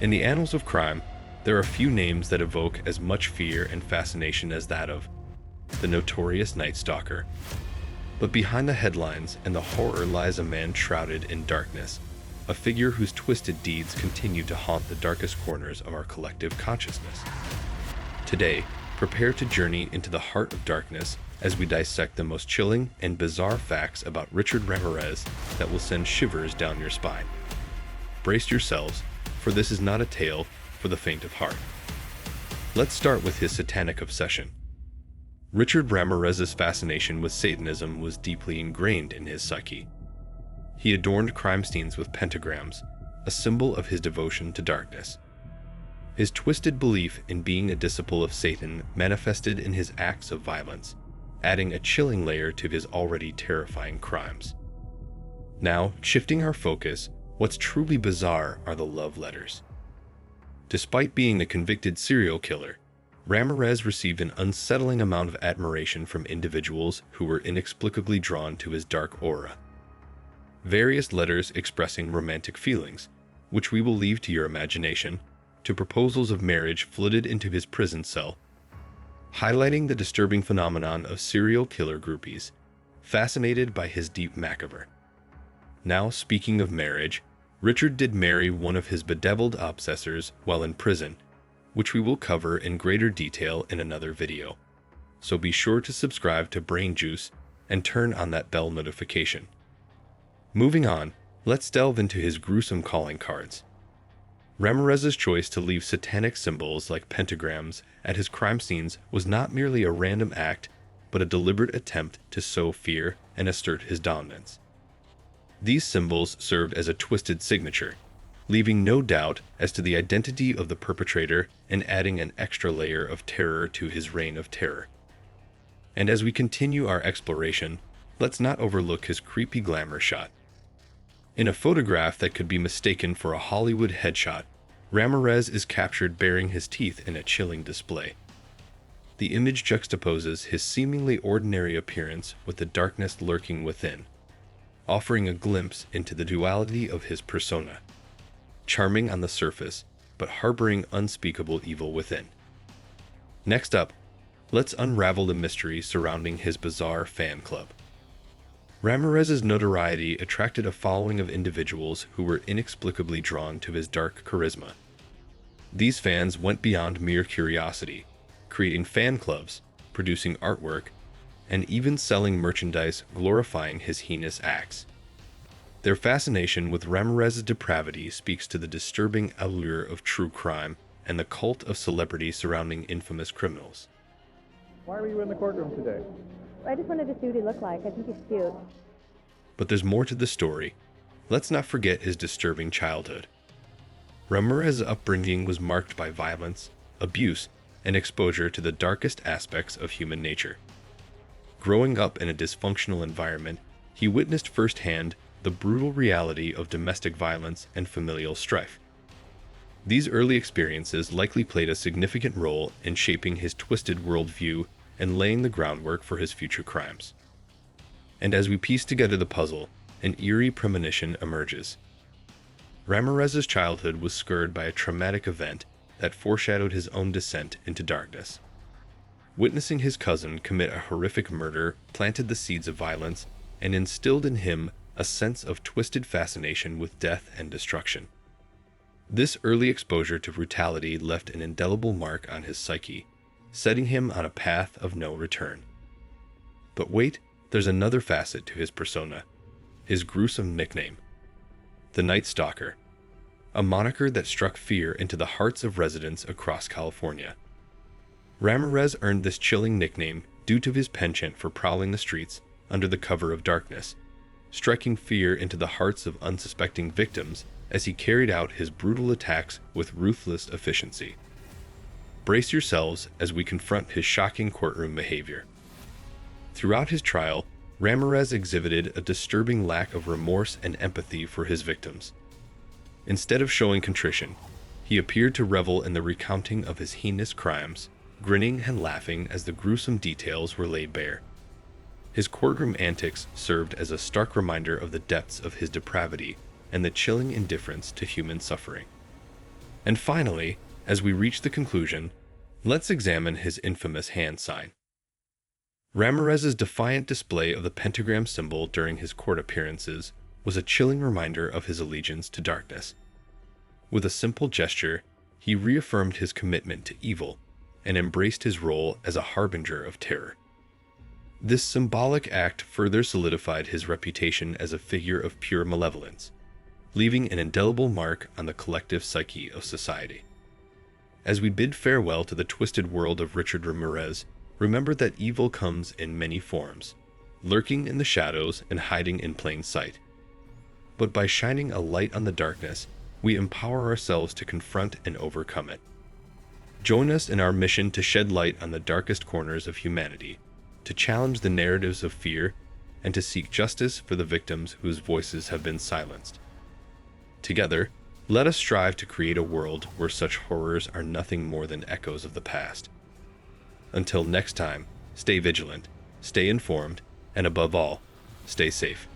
In the annals of crime, there are few names that evoke as much fear and fascination as that of the notorious Night Stalker. But behind the headlines and the horror lies a man shrouded in darkness, a figure whose twisted deeds continue to haunt the darkest corners of our collective consciousness. Today, prepare to journey into the heart of darkness as we dissect the most chilling and bizarre facts about Richard Ramirez that will send shivers down your spine. Brace yourselves, for this is not a tale for the faint of heart. Let's start with his satanic obsession. Richard Ramirez's fascination with Satanism was deeply ingrained in his psyche. He adorned crime scenes with pentagrams, a symbol of his devotion to darkness. His twisted belief in being a disciple of Satan manifested in his acts of violence, adding a chilling layer to his already terrifying crimes. Now, shifting our focus, what's truly bizarre are the love letters. Despite being a convicted serial killer, Ramirez received an unsettling amount of admiration from individuals who were inexplicably drawn to his dark aura. Various letters expressing romantic feelings, which we will leave to your imagination, to proposals of marriage flooded into his prison cell, highlighting the disturbing phenomenon of serial killer groupies, fascinated by his deep macabre. Now, speaking of marriage, Richard did marry one of his bedeviled obsessors while in prison, which we will cover in greater detail in another video. So be sure to subscribe to Brain Juice and turn on that bell notification. Moving on, let's delve into his gruesome calling cards. Ramirez's choice to leave satanic symbols like pentagrams at his crime scenes was not merely a random act, but a deliberate attempt to sow fear and assert his dominance. These symbols served as a twisted signature, leaving no doubt as to the identity of the perpetrator and adding an extra layer of terror to his reign of terror. And as we continue our exploration, let's not overlook his creepy glamour shot. In a photograph that could be mistaken for a Hollywood headshot, Ramirez is captured baring his teeth in a chilling display. The image juxtaposes his seemingly ordinary appearance with the darkness lurking within, offering a glimpse into the duality of his persona. Charming on the surface, but harboring unspeakable evil within. Next up, let's unravel the mystery surrounding his bizarre fan club. Ramirez's notoriety attracted a following of individuals who were inexplicably drawn to his dark charisma. These fans went beyond mere curiosity, creating fan clubs, producing artwork, and even selling merchandise glorifying his heinous acts. Their fascination with Ramirez's depravity speaks to the disturbing allure of true crime and the cult of celebrity surrounding infamous criminals. Why were you in the courtroom today? I just wanted to see what he looked like. I think he's cute. But there's more to the story. Let's not forget his disturbing childhood. Ramirez's upbringing was marked by violence, abuse, and exposure to the darkest aspects of human nature. Growing up in a dysfunctional environment, he witnessed firsthand the brutal reality of domestic violence and familial strife. These early experiences likely played a significant role in shaping his twisted worldview and laying the groundwork for his future crimes. And as we piece together the puzzle, an eerie premonition emerges. Ramirez's childhood was scarred by a traumatic event that foreshadowed his own descent into darkness. Witnessing his cousin commit a horrific murder planted the seeds of violence and instilled in him a sense of twisted fascination with death and destruction. This early exposure to brutality left an indelible mark on his psyche, setting him on a path of no return. But wait, there's another facet to his persona, his gruesome nickname, the Night Stalker, a moniker that struck fear into the hearts of residents across California. Ramirez earned this chilling nickname due to his penchant for prowling the streets under the cover of darkness, striking fear into the hearts of unsuspecting victims as he carried out his brutal attacks with ruthless efficiency. Brace yourselves as we confront his shocking courtroom behavior. Throughout his trial, Ramirez exhibited a disturbing lack of remorse and empathy for his victims. Instead of showing contrition, he appeared to revel in the recounting of his heinous crimes, grinning and laughing as the gruesome details were laid bare. His courtroom antics served as a stark reminder of the depths of his depravity and the chilling indifference to human suffering. And finally, as we reach the conclusion, let's examine his infamous hand sign. Ramirez's defiant display of the pentagram symbol during his court appearances was a chilling reminder of his allegiance to darkness. With a simple gesture, he reaffirmed his commitment to evil and embraced his role as a harbinger of terror. This symbolic act further solidified his reputation as a figure of pure malevolence, leaving an indelible mark on the collective psyche of society. As we bid farewell to the twisted world of Richard Ramirez, remember that evil comes in many forms, lurking in the shadows and hiding in plain sight. But by shining a light on the darkness, we empower ourselves to confront and overcome it. Join us in our mission to shed light on the darkest corners of humanity, to challenge the narratives of fear, and to seek justice for the victims whose voices have been silenced. Together, let us strive to create a world where such horrors are nothing more than echoes of the past. Until next time, stay vigilant, stay informed, and above all, stay safe.